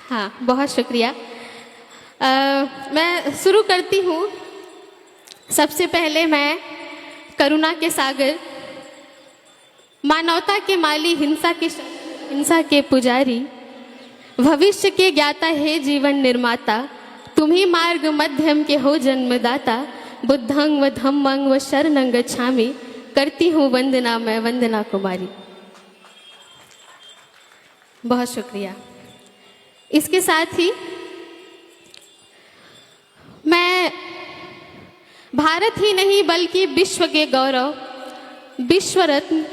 हाँ, बहुत शुक्रिया। मैं शुरू करती हूँ। सबसे पहले मैं करुणा के सागर, मानवता के माली, हिंसा के पुजारी, भविष्य के ज्ञाता हे जीवन निर्माता, तुम्ही मार्ग मध्यम के हो जन्मदाता, बुद्धंग व धम्मंग व शरणं गच्छामि, करती हूँ वंदना मैं वंदना कुमारी। बहुत शुक्रिया। इसके साथ ही मैं भारत ही नहीं बल्कि विश्व के गौरव, विश्व रत्न,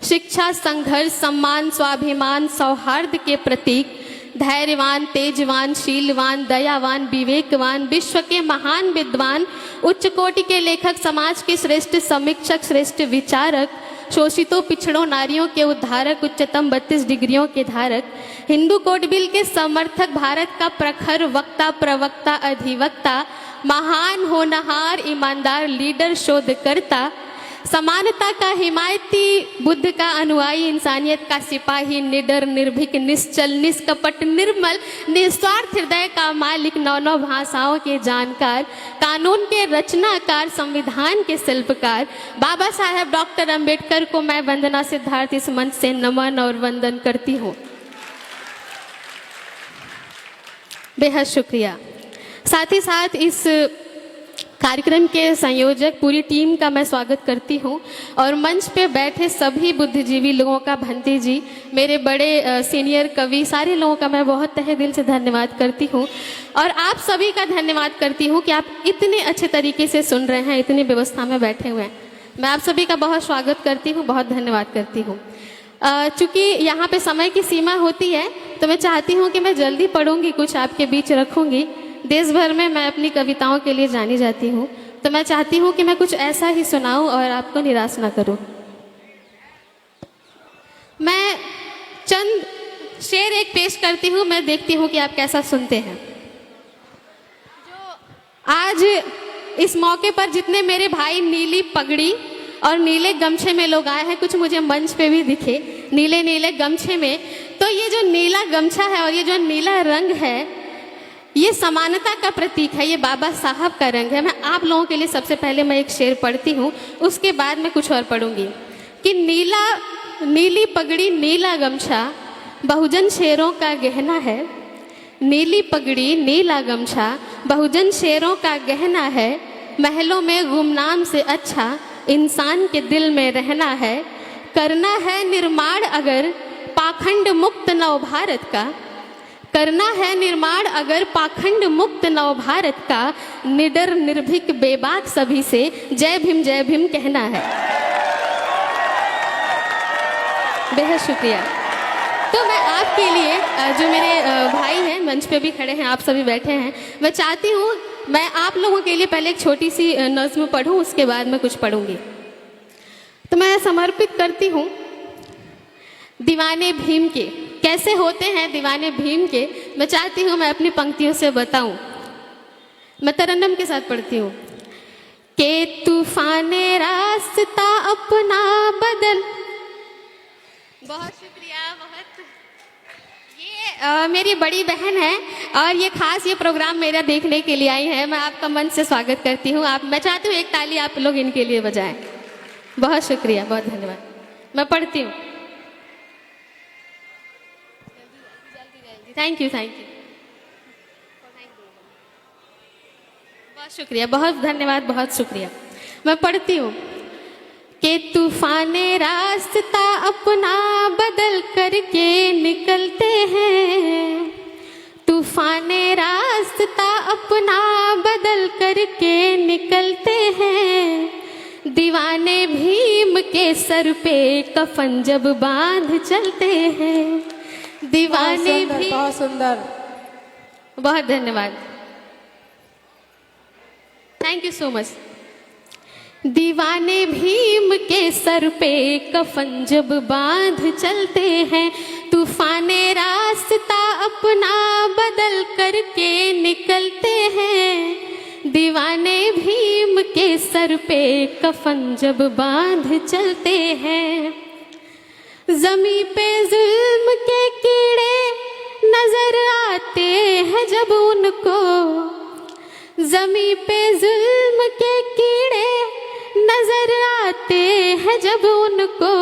शिक्षा, संघर्ष, सम्मान, स्वाभिमान, सौहार्द के प्रतीक, धैर्यवान, तेजवान, शीलवान, दयावान, विवेकवान, विश्व के महान विद्वान, उच्च कोटि के लेखक, समाज के श्रेष्ठ समीक्षक, श्रेष्ठ विचारक, शोषितों पिछड़ों नारियों के उद्धारक, उच्चतम 32 डिग्रियों के धारक, हिंदू कोड बिल के समर्थक, भारत का प्रखर वक्ता, प्रवक्ता, अधिवक्ता, महान होनहार, ईमानदार लीडर, शोधकर्ता, समानता का हिमायती, बुद्ध का अनुयायी, इंसानियत का सिपाही, निडर, निर्भीक, निश्चल, निष्कपट, निर्मल, निस्वार्थ हृदय का मालिक, नौ भाषाओं के जानकार, कानून के रचनाकार, संविधान के शिल्पकार, बाबा साहेब डॉक्टर अंबेडकर को मैं वंदना सिद्धार्थ इस मंच से नमन और वंदन करती हूँ। बेहद शुक्रिया। साथ ही साथ इस कार्यक्रम के संयोजक पूरी टीम का मैं स्वागत करती हूं और मंच पे बैठे सभी बुद्धिजीवी लोगों का, भंती जी, मेरे बड़े सीनियर कवि, सारे लोगों का मैं बहुत तहे दिल से धन्यवाद करती हूं और आप सभी का धन्यवाद करती हूं कि आप इतने अच्छे तरीके से सुन रहे हैं, इतनी व्यवस्था में बैठे हुए हैं। मैं आप सभी का बहुत स्वागत करती हूँ, बहुत धन्यवाद करती हूँ। चूँकि यहाँ पे समय की सीमा होती है तो मैं चाहती हूँ कि मैं जल्दी पढ़ूँगी, कुछ आपके बीच रखूँगी। देश भर में मैं अपनी कविताओं के लिए जानी जाती हूँ, तो मैं चाहती हूँ कि मैं कुछ ऐसा ही सुनाऊँ और आपको निराश ना करूँ। मैं चंद शेर एक पेश करती हूँ, मैं देखती हूँ कि आप कैसा सुनते हैं। जो आज इस मौके पर जितने मेरे भाई नीली पगड़ी और नीले गमछे में लोग आए हैं, कुछ मुझे मंच पे भी दिखे नीले नीले गमछे में, तो ये जो नीला गमछा है और ये जो नीला रंग है, ये समानता का प्रतीक है, ये बाबा साहब का रंग है। मैं आप लोगों के लिए सबसे पहले मैं एक शेर पढ़ती हूँ, उसके बाद मैं कुछ और पढ़ूंगी कि नीली पगड़ी नीला गमछा बहुजन शेरों का गहना है, नीली पगड़ी नीला गमछा बहुजन शेरों का गहना है, महलों में गुमनाम से अच्छा इंसान के दिल में रहना है, करना है निर्माण अगर पाखंड मुक्त नव भारत का, करना है निर्माण अगर पाखंड मुक्त नव भारत का, निडर निर्भीक बेबाक सभी से जय भीम कहना है। बेहद शुक्रिया। तो मैं आपके लिए, जो मेरे भाई हैं मंच पे भी खड़े हैं, आप सभी बैठे हैं, मैं चाहती हूँ मैं आप लोगों के लिए पहले एक छोटी सी नज़्म पढ़ूँ, उसके बाद मैं कुछ पढ़ूँगी। तो मैं समर्पित करती हूँ दीवाने भीम के। कैसे होते हैं दीवाने भीम के, मैं चाहती हूँ मैं अपनी पंक्तियों से बताऊं। मैं तरन्नम के साथ पढ़ती हूँ के तूफाने रास्ता अपना बदल। बहुत शुक्रिया। बहुत ये मेरी बड़ी बहन है और ये खास ये प्रोग्राम मेरा देखने के लिए आई है। मैं आपका मन से स्वागत करती हूँ। मैं चाहती हूँ एक ताली आप लोग इनके लिए बजाएं। बहुत शुक्रिया, बहुत धन्यवाद। मैं पढ़ती हूँ। Thank you. बहुत शुक्रिया, बहुत धन्यवाद, बहुत शुक्रिया। मैं पढ़ती हूँ कि तूफाने रास्ता अपना बदल करके निकलते हैं, तूफाने रास्ता अपना बदल करके निकलते हैं, दीवाने भीम के सर पे कफन जब बांध चलते हैं, दीवाने भी। बहुत सुंदर, बहुत धन्यवाद, थैंक यू सो मच। दीवाने भीम के सर पे कफन जब बांध चलते हैं, तूफाने रास्ता अपना बदल करके निकलते हैं, दीवाने भीम के सर पे कफन जब बांध चलते हैं, जमी पे जुल्म के कीड़े नजर आते आते हैं जब उनको, जमी पे जुल्म के कीड़े नजर आते हैं जब उनको,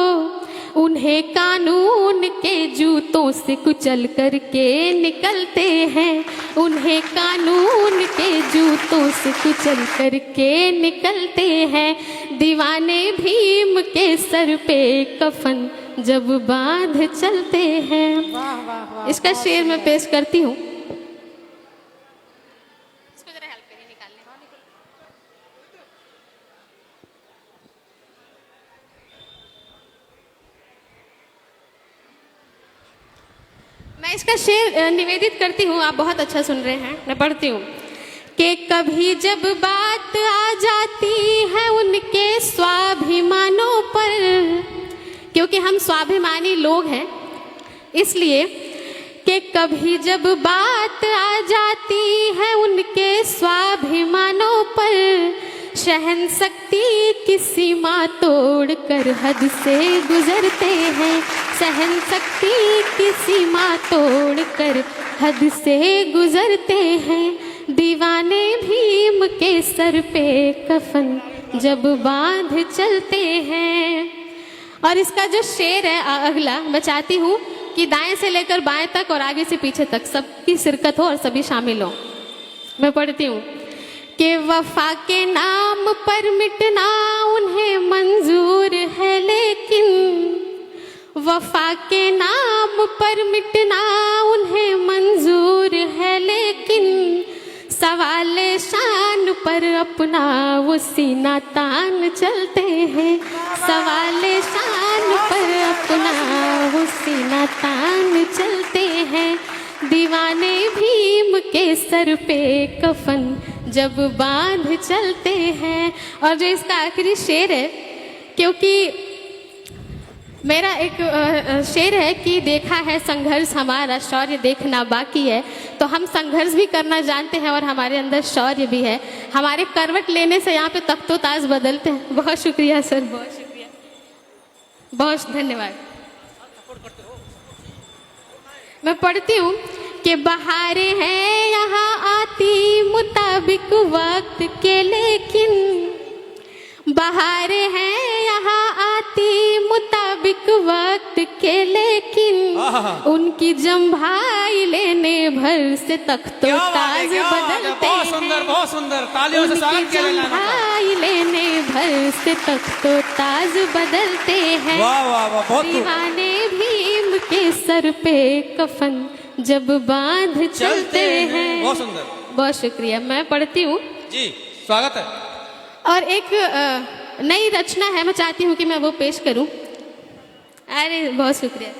उन्हें कानून के जूतों से कुचल करके निकलते हैं, उन्हें कानून के जूतों से कुचल करके निकलते हैं। दीवाने भीम के सर पे कफन जब बांध चलते हैं। वाह वाह वाह, इसका शेर मैं पेश करती हूँ। मैं इसका शेर निवेदित करती हूँ, आप बहुत अच्छा सुन रहे हैं। मैं पढ़ती हूँ कि कभी जब बात आ जाती है उनके स्वाभिमानों पर, क्योंकि हम स्वाभिमानी लोग हैं इसलिए, कि कभी जब बात आ जाती है उनके स्वाभिमानों पर, सहन शक्ति की सीमा तोड़ कर हद से गुजरते हैं, सहन शक्ति की सीमा तोड़ कर हद से गुजरते हैं। दीवाने भीम के सर पे कफन जब बांध चलते हैं। और इसका जो शेर है अगला, मैं चाहती हूँ कि दाएं से लेकर बाएं तक और आगे से पीछे तक सबकी शिरकत हो और सभी शामिल हो। मैं पढ़ती हूँ कि वफा के नाम पर मिटना उन्हें मंजूर है, लेकिन वफा के नाम पर मिटना उन्हें मंजूर है, लेकिन सवाल शान पर अपना वो सीना तान चलते हैं, सवाल शान पर अपना वो सीना तान चलते हैं। दीवाने भीम के सर पे कफन जब बांध चलते हैं। और जो इसका आखिरी शेर है, क्योंकि मेरा एक शेर है कि देखा है संघर्ष हमारा, शौर्य देखना बाकी है। तो हम संघर्ष भी करना जानते हैं और हमारे अंदर शौर्य भी है। हमारे करवट लेने से यहाँ पे तख्तो ताज बदलते हैं। बहुत शुक्रिया सर, बहुत शुक्रिया, बहुत धन्यवाद। मैं पढ़ती हूँ कि बहारें हैं यहाँ आती मुताबिक वक्त के, लेकिन बहारें हैं यहाँ आती मुताबिक वक्त के, लेकिन उनकी जम्भाई लेने भर से तख्तो ताज बदलते हैं। बहुत सुंदर, बहुत सुंदर, तालियों से स्वागत किया जाना। जम्भाई लेने भर से तख्तो ताज बदलते हैं। वाह वाह वाह, बहुत दीवाने भीम के सर पे कफन जब बांध चलते हैं। बहुत सुंदर, बहुत शुक्रिया। मैं पढ़ती हूँ जी, स्वागत है। और एक नई रचना है, मैं चाहती हूँ कि मैं वो पेश करूँ। अरे बहुत शुक्रिया।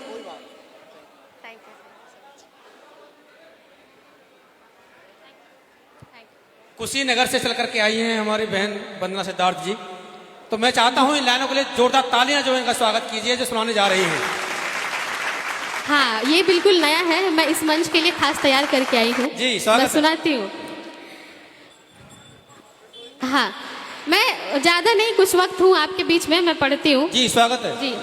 कुशीनगर से चल करके आई हैं हमारी बहन वंदना सिद्धार्थ जी। तो मैं चाहता हूँ इन लाइनों के लिए जोरदार तालियां जो इनका स्वागत कीजिए, जो सुनाने जा रही हैं। हाँ, ये बिल्कुल नया है, मैं इस मंच के लिए खास तैयार करके आई हूँ। जी, स्वागत मैं सुनाती हूँ। हाँ, मैं ज्यादा नहीं, कुछ वक्त हूँ आपके बीच में, मैं पढ़ती हूँ। जी, स्वागत है जी।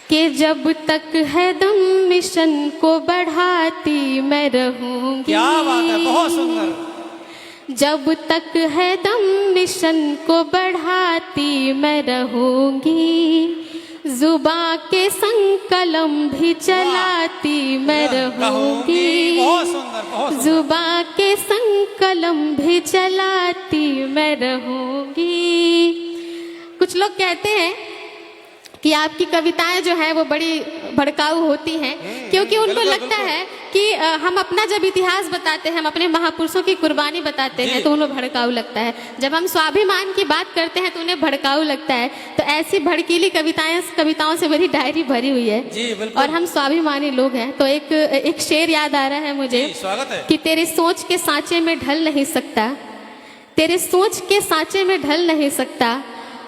कि जब तक है दम मिशन को बढ़ाती मैं रहूंगी। क्या बात है, बहुत सुंदर। जब तक है दम मिशन को बढ़ाती मैं रहूंगी, जुबां के संग कलम भी चलाती मैं रहूंगी। बहुत सुंदर, बहुत सुंदर। जुबां के संग कलम भी चलाती मैं रहूंगी। कुछ लोग कहते हैं कि आपकी कविताएं जो है वो बड़ी भड़काऊ होती हैं, क्योंकि उनको लगता है कि हम अपना जब इतिहास बताते हैं, हम अपने महापुरुषों की कुर्बानी बताते हैं तो उन्हें भड़काऊ लगता है। जब हम स्वाभिमान की बात करते हैं तो उन्हें भड़काऊ लगता है। तो ऐसी भड़कीली कविताओं से मेरी डायरी भरी हुई है। जी, बिल्कुल। और हम स्वाभिमानी लोग हैं। तो एक शेर याद आ रहा है मुझे। स्वागत है। कि तेरे सोच के सांचे में ढल नहीं सकता, तेरे सोच के सांचे में ढल नहीं सकता,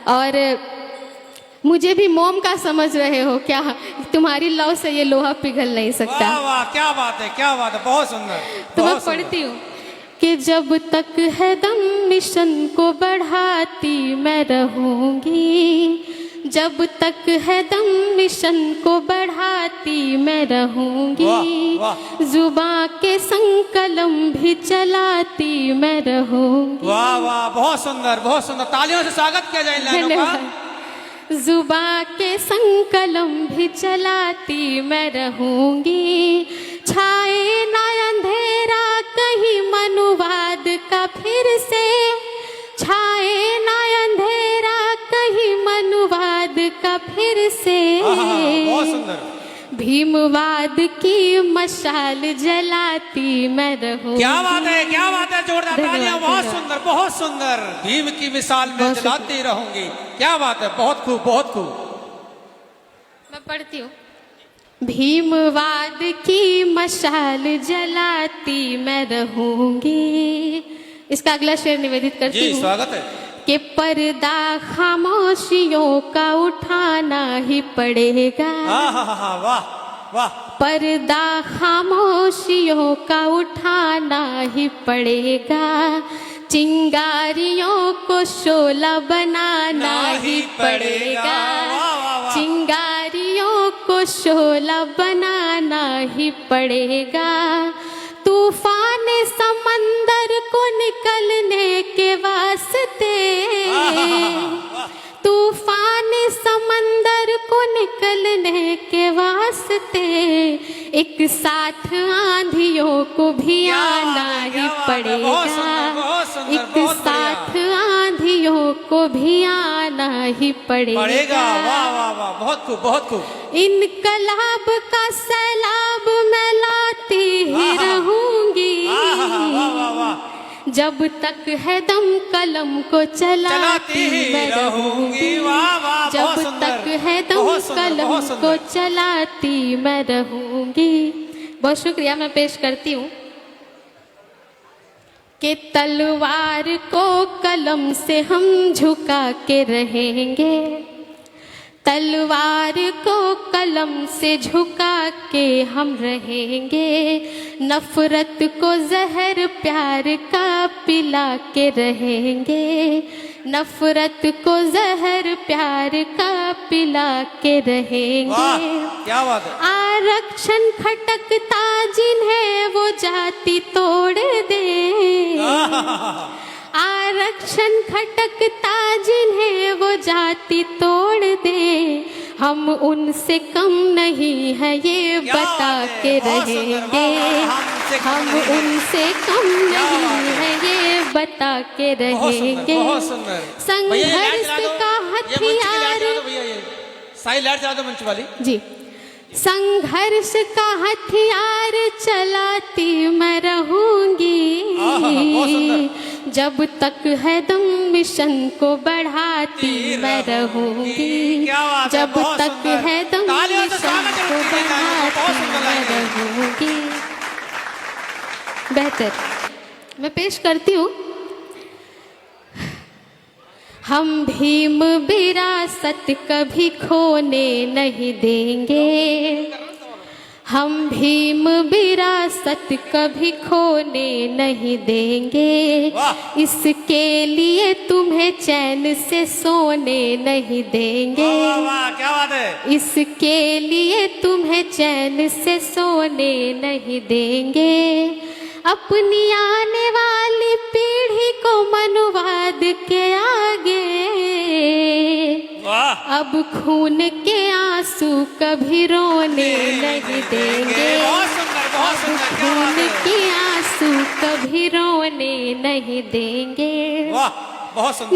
और मुझे भी मोम का समझ रहे हो क्या, तुम्हारी लौ से ये लोहा पिघल नहीं सकता। वाह वाह, क्या बात है, क्या बात है, बहुत सुंदर। तो मैं पढ़ती हूँ कि जब तक है दम मिशन को बढ़ाती मैं रहूंगी, जब तक है दम मिशन को बढ़ाती मैं रहूंगी। वाह, जुबां के संग कलम भी चलाती मैं रहूंगी। वाह वाह, बहुत सुंदर बहुत सुंदर, तालियों से स्वागत किया जाए इन लाइनों का। जुबां के संग कलम भी चलाती मैं रहूंगी। छाए ना अंधेरा कहीं मनुवाद का फिर से, छाए ना अंधेरा कहीं मनुवाद का फिर से। बहुत सुंदर। भीमवाद की मशाल जलाती मैं रहूंगी। क्या बात है, क्या बात है, जोरदार तालियां। बहुत सुंदर बहुत सुंदर। भीम की मिसाल में जलाती रहूंगी, क्या बात है, बहुत खूब बहुत खूब। मैं पढ़ती हूँ। भीमवाद की मशाल जलाती मैं रहूंगी। इसका अगला शेर निवेदित करती जी, हूँ। स्वागत है। कि पर्दा खामोशियों का उठाना ही पड़ेगा। वाह वाह। पर्दा खामोशियों का उठाना ही पड़ेगा। चिंगारियों को शोला बनाना ही पड़ेगा। चिंगारियों को शोला बनाना ही पड़ेगा। तूफान समंदर को निकलने के वास्ते, तूफान समंदर को निकलने के वास्ते एक साथ आंधियों को भी आना ही पड़ेगा। एक साथ आंधियों को भी आना ही पड़ेगा। वाह वाह वाह, बहुत खूब बहुत खूब। इनकलाब का सैलाब मैं लाती ही रहूंगी। जब तक है दम कलम को चलाती मैं रहूंगी। जब तक है दम कलम को चलाती मैं रहूंगी। बहुत शुक्रिया। मैं पेश करती हूँ कि तलवार को कलम से हम झुका के रहेंगे। तलवार को कलम से झुका के हम रहेंगे। नफरत को जहर प्यार का पिला के रहेंगे। नफरत को जहर प्यार का पिला के रहेंगे। क्या बात है। आरक्षण खटकता जिन्हें वो जाति तोड़ दे। आरक्षण खटकता जिन्हें वो जाति तोड़ दे। हम उनसे कम नहीं है ये बता के रहेंगे। हम उनसे कम नहीं है ये बता के रहेंगे। संघर्ष का हथियार, साई लाइट चला दो मंच वाली जी। संघर्ष का हथियार चलाती मैं रहूंगी। जब तक है दम मिशन को बढ़ाती मैं रहूंगी। जब तक है दम मिशन को बढ़ाती मैं रहूंगी। बेहतर। मैं पेश करती हूँ। हम भीम विरासत कभी खोने नहीं देंगे। हम भीम विरासत कभी खोने नहीं देंगे। इसके लिए तुम्हें चैन से सोने नहीं देंगे। क्या बात है। इसके लिए तुम्हें चैन से सोने नहीं देंगे। अपनी आने वाली पीढ़ी को मनुवाद के आगे अब खून के आंसू कभी रोने नहीं देंगे। अब खून के आंसू कभी रोने नहीं देंगे।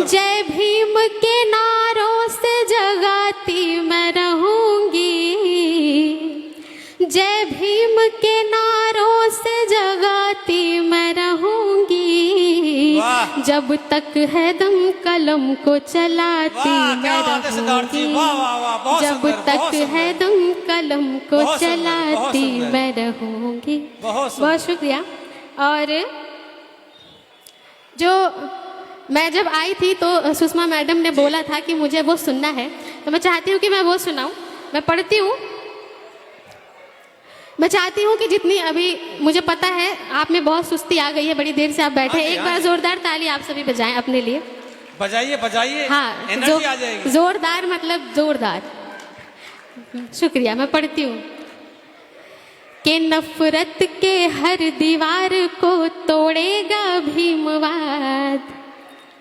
जय भीम के नारों से जगाती मैं रहूंगी। जय भीम के नारों से जगाती मैं रहूंगी। जब तक है दम कलम को चलाती मैं रहूंगी। जब तक है दम कलम को चलाती मैं रहूंगी। बहुत शुक्रिया। और जो मैं जब आई थी तो सुषमा मैडम ने बोला था कि मुझे वो सुनना है, तो मैं चाहती हूँ कि मैं वो सुनाऊं। मैं पढ़ती हूँ। मैं चाहती हूँ कि जितनी अभी मुझे पता है आप में बहुत सुस्ती आ गई है, बड़ी देर से आप बैठे। एक बार जोरदार ताली आप सभी बजाएं अपने लिए। बजाइए बजाइए, हाँ, एनर्जी आ जाएगी। जोरदार मतलब जोरदार। शुक्रिया। मैं पढ़ती हूँ कि नफरत के हर दीवार को तोड़ेगा भीमवाद।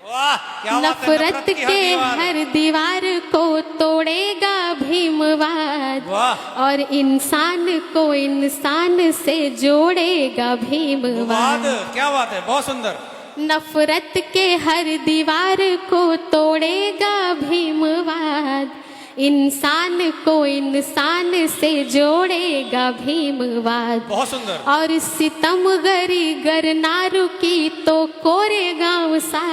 वाह, क्या बात है, नफरत के हर दीवार को तोड़ेगा भीमवाद। वाह। और इंसान को इंसान से जोड़ेगा भीमवाद। क्या बात है, बहुत सुंदर। नफरत के हर दीवार को तोड़ेगा भीमवाद, इंसान को इंसान से जोड़ेगा भीमवाद। बहुत सुंदर। और सितमगरी गर ना रुकी तो कोरेगांव सा,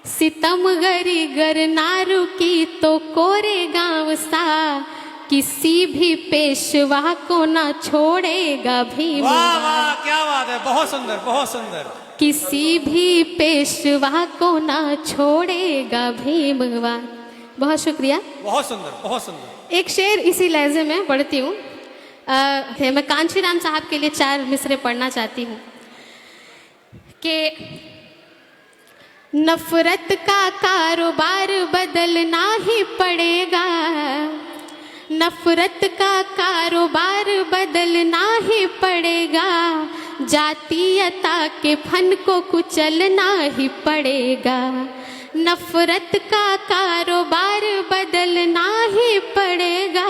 सितमगरी गर ना रुकी तो कोरेगांव सा, किसी भी पेशवा को ना छोड़ेगा भीमवाद। वाह वाह, क्या बात है, बहुत सुंदर बहुत सुंदर। किसी भी पेशवा को ना छोड़ेगा भीमवाद। बहुत शुक्रिया। बहुत सुंदर बहुत सुंदर। एक शेर इसी लहजे में पढ़ती हूँ। मैं कांशीराम साहब के लिए 4 मिसरे पढ़ना चाहती हूँ कि नफरत का कारोबार बदलना ही पड़ेगा, नफरत का कारोबार बदलना ही पड़ेगा, जातीयता के फन को कुचलना ही पड़ेगा। नफरत का कारोबार बदलना ही पड़ेगा,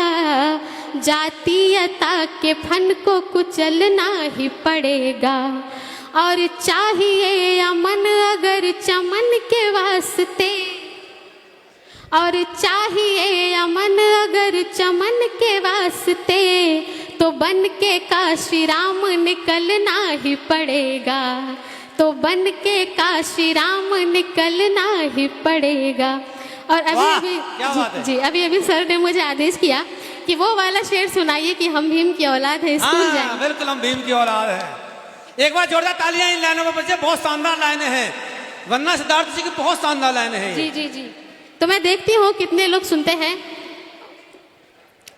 जातीयता के फन को कुचलना ही पड़ेगा। और चाहिए अमन अगर चमन के वास्ते, और चाहिए अमन अगर चमन के वास्ते, तो बन के काशीराम निकलना ही पड़ेगा, तो बन के काशीराम निकलना ही पड़ेगा। और अभी अभी सर ने मुझे आदेश किया कि वो वाला शेर सुनाइए कि हम भीम की औलाद है, स्कूल जाएंगे। बिल्कुल, हम भीम की औलाद है। एक बार जोरदार तालियां इन लाइनों पर बच्चे, बहुत शानदार लाइनें हैं, वरना सिद्धार्थ जी की बहुत शानदार लाइनें हैं। जी जी जी। तो मैं देखती हूँ कितने लोग सुनते हैं,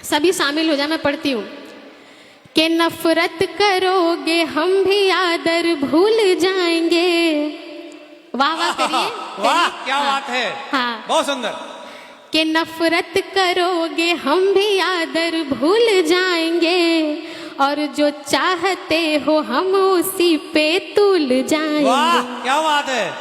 सभी शामिल हो जाए। मैं पढ़ती हूँ कि नफरत करोगे हम भी आदर भूल जाएंगे। वाह वाह करिए। वाह, क्या बात है। हाँ, बहुत सुंदर। कि नफरत करोगे हम भी आदर भूल जाएंगे, और जो चाहते हो हम उसी पे तुल जाएंगे। वाह, क्या बात है।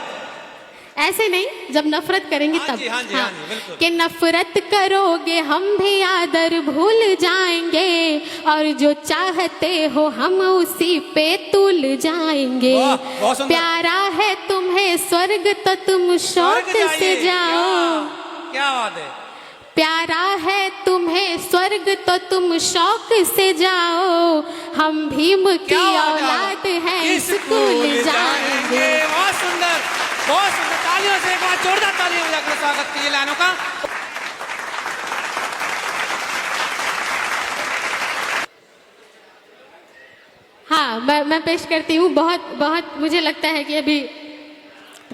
ऐसे नहीं, जब नफरत करेंगे तब। हाँ जी, हाँ जी, बिल्कुल। कि नफरत करोगे हम भी आदर भूल जाएंगे, और जो चाहते हो हम उसी पे तुल जाएंगे। प्यारा है तुम्हें स्वर्ग तो तुम शौक से जाओ। क्या बात है। प्यारा है तुम्हें स्वर्ग तो तुम शौक से जाओ, हम भीम की औलाद हैं स्कूल जाएंगे। बहुत सुंदर बहुत सुंदर। तालियों से एक बार जोरदार तालियां बजाकर स्वागत कीजिए लाइनों का। हाँ, मैं पेश करती हूँ। बहुत मुझे लगता है कि अभी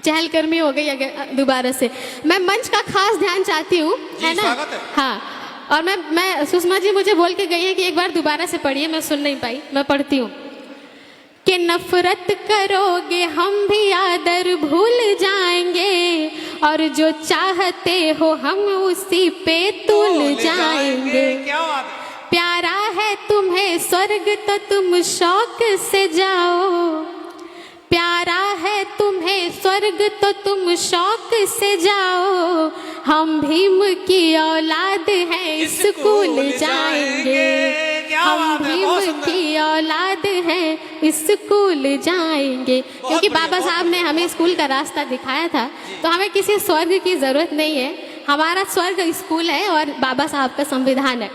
चहलकदमी हो गई अगर दोबारा से। मैं मंच का खास ध्यान चाहती हूँ, है ना। हाँ, और मैं सुषमा जी मुझे बोल के गई है कि एक बार दोबारा से पढ़िए, मैं सुन नहीं पाई। मैं पढ़ती हूँ कि नफरत करोगे हम भी आदर भूल जाएंगे, और जो चाहते हो हम उसी पे तुल जाएंगे। प्यारा है तुम्हें स्वर्ग तो तुम शौक से जाओ, प्यारा है तुम्हें स्वर्ग तो तुम शौक से जाओ, हम भीम की औलाद हैं स्कूल जाएंगे। हम भीम की औलाद हैं स्कूल जाएंगे। क्योंकि बाबा साहब ने हमें स्कूल का रास्ता दिखाया था, तो हमें किसी स्वर्ग की जरूरत नहीं है। हमारा स्वर्ग स्कूल है और बाबा साहब का संविधान है।